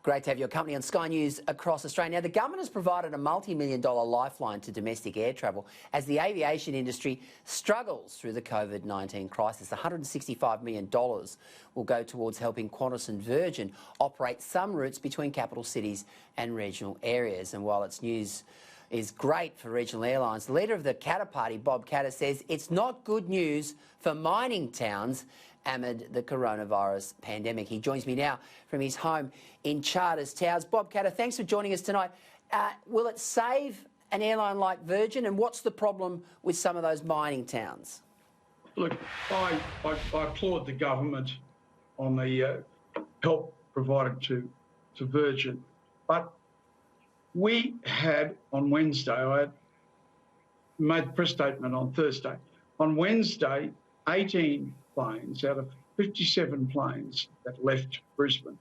Great to have your company on Sky News across Australia. Now, the government has provided a multi-million-dollar lifeline to domestic air travel as the aviation industry struggles through the COVID-19 crisis. $165 million will go towards helping Qantas and Virgin operate some routes between capital cities and regional areas. And while its news is great for regional airlines, the leader of the Katter Party, Bob Katter, says it's not good news for mining towns amid the coronavirus pandemic. He joins me now from his home in Charters Towers. Bob Katter, thanks for joining us tonight. Will it save an airline like Virgin, and what's the problem with some of those mining towns? Look, I applaud the government on the help provided to Virgin, but we had on Wednesday, I made a press statement on Thursday. On Wednesday, 18 planes out of 57 planes that left Brisbane,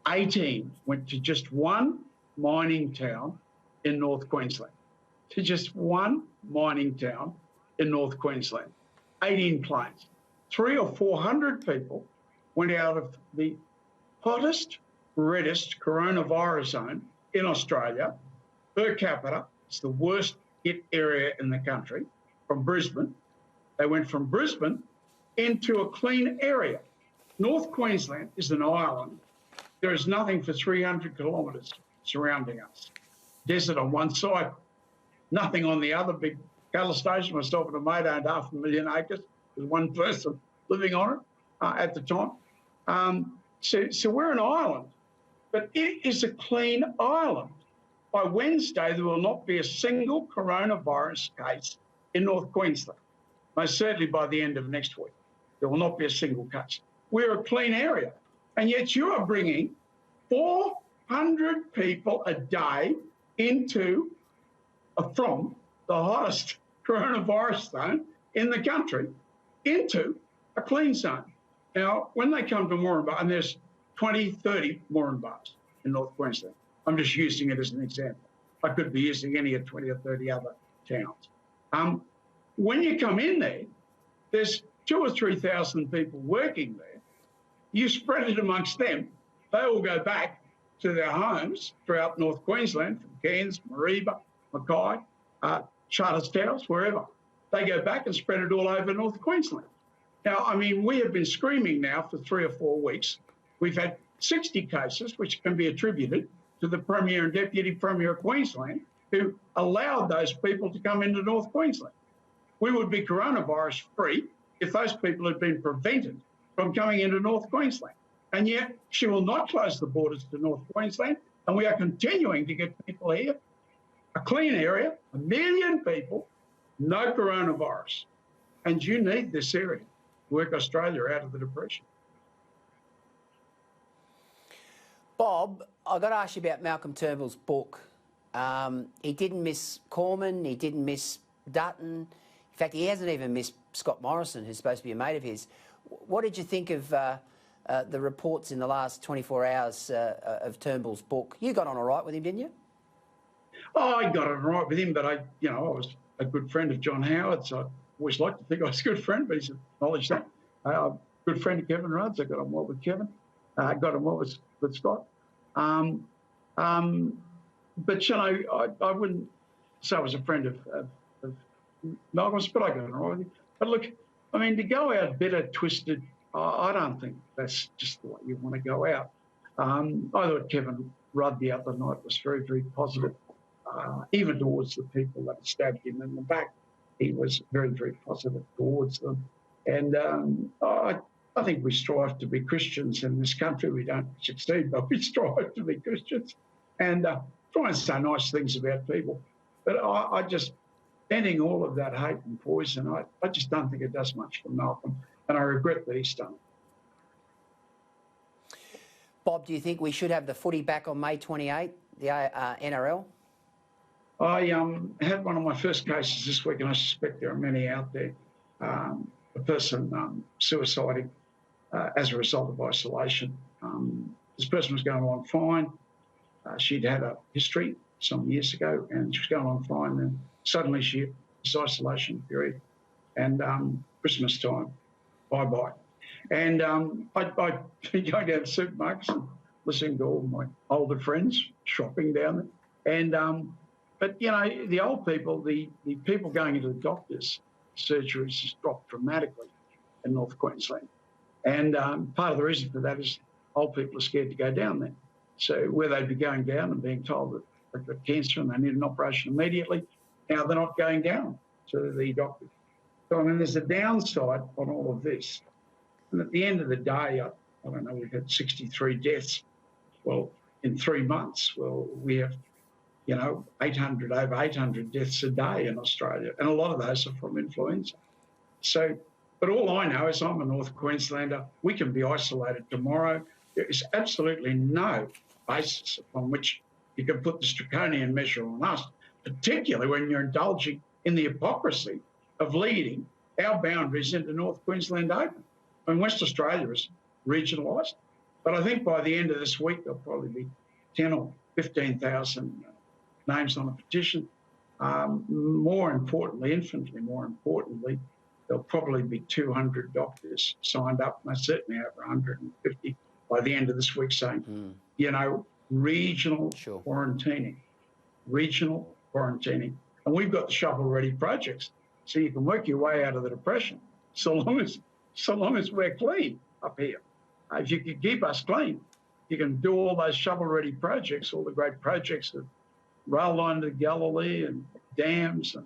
18 went to just one mining town in North Queensland. To just one mining town in North Queensland. 18 planes. 300 or 400 people went out of the hottest, reddest coronavirus zone in Australia. Per capita, it's the worst hit area in the country, from Brisbane. They went from Brisbane into a clean area. North Queensland is an island. There is nothing for 300 kilometres surrounding us. Desert on one side, nothing on the other. Big cattle station. Myself and a mate owned 500,000 acres. There's one person living on it at the time. So we're an island, but it is a clean island. By Wednesday, there will not be a single coronavirus case in North Queensland. Most certainly by the end of next week, there will not be a single case. We're a clean area. And yet you are bringing 400 people a day from the hottest coronavirus zone in the country into a clean zone. Now, when they come to Moranbah, and there's 20, 30 Moranbahs in North Queensland. I'm just using it as an example. I could be using any of 20 or 30 other towns. When you come in there, there's 2,000 or 3,000 people working there. You spread it amongst them. They all go back to their homes throughout North Queensland, from Cairns, Mareeba, Mackay, Charters Towers, wherever. They go back and spread it all over North Queensland. Now, I mean, we have been screaming now for 3 or 4 weeks. We've had 60 cases, which can be attributed to the Premier and Deputy Premier of Queensland, who allowed those people to come into North Queensland. We would be coronavirus free if those people had been prevented from coming into North Queensland. And yet she will not close the borders to North Queensland, and we are continuing to get people here. A clean area, 1 million people, no coronavirus. And you need this area to work Australia out of the depression. Bob, I've got to ask you about Malcolm Turnbull's book. He didn't miss Cormann, he didn't miss Dutton. In fact, he hasn't even missed Scott Morrison, who's supposed to be a mate of his. What did you think of the reports in the last 24 hours of Turnbull's book? You got on all right with him, didn't you? Oh, I got on all right with him, but I was a good friend of John Howard, so I always like to think I was a good friend, but he's acknowledged that. I'm a good friend of Kevin Rudd's. I got on well with Kevin. I got on well with Scott. But, I wouldn't say I was a friend of Malcolm's, but I got on all right with him. But look, I mean, to go out bitter, twisted, I don't think that's just the way you want to go out. I thought Kevin Rudd the other night was very, very positive, even towards the people that stabbed him in the back. He was very, very positive towards them. And I think we strive to be Christians in this country. We don't succeed, but we strive to be Christians and try and say nice things about people. But I just, ending all of that hate and poison, I just don't think it does much for Malcolm, and I regret that he's done it. Bob, do you think we should have the footy back on May 28, the NRL? I had one of my first cases this week, and I suspect there are many out there. A person suiciding as a result of isolation. This person was going on fine. She'd had a history some years ago, and she was going on fine. And suddenly she hit this isolation period, and Christmas time, bye-bye. And I'd be going down to supermarkets, and listening to all my older friends shopping down there. And but you know, the old people, the people going into the doctors' surgeries has dropped dramatically in North Queensland. And part of the reason for that is old people are scared to go down there. So where they'd be going down and being told that they've got cancer and they need an operation immediately, now they're not going down to the doctor. So I mean, there's a downside on all of this. And at the end of the day, I don't know, we've had 63 deaths. Well, in 3 months, well, we have, you know, over 800 deaths a day in Australia. And a lot of those are from influenza. So, but all I know is I'm a North Queenslander. We can be isolated tomorrow. There is absolutely no basis upon which you can put this draconian measure on us, particularly when you're indulging in the hypocrisy of leading our boundaries into North Queensland open. I mean, West Australia is regionalised, but I think by the end of this week, there'll probably be 10 or 15,000 names on a petition. More importantly, infinitely more importantly, there'll probably be 200 doctors signed up, and certainly over 150 by the end of this week saying, you know, regional quarantining, regional quarantining. And we've got the shovel-ready projects, so you can work your way out of the depression so long as we're clean up here. If you can keep us clean, you can do all those shovel-ready projects, all the great projects of rail line to Galilee and dams and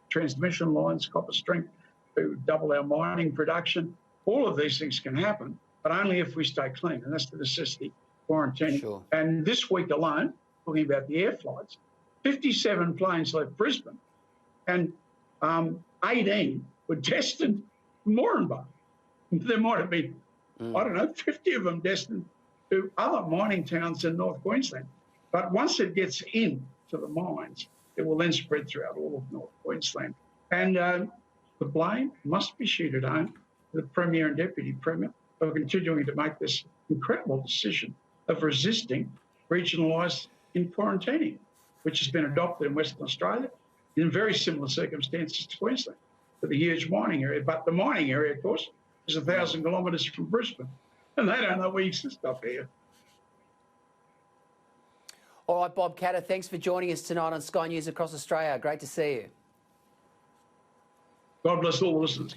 transmission lines, copper string, to double our mining production. All of these things can happen, but only if we stay clean, and that's the necessity quarantining. Sure. And this week alone, talking about the air flights, 57 planes left Brisbane, and 18 were destined for Moranbah. There might have been, I don't know, 50 of them destined to other mining towns in North Queensland. But once it gets into the mines, it will then spread throughout all of North Queensland. And the blame must be sheeted home to the Premier and Deputy Premier for continuing to make this incredible decision of resisting regionalised in quarantining, which has been adopted in Western Australia in very similar circumstances to Queensland, for the huge mining area. But the mining area, of course, is 1,000 kilometres from Brisbane, and they don't know we exist up here. All right, Bob Katter, thanks for joining us tonight on Sky News Across Australia. Great to see you. God bless all the listeners.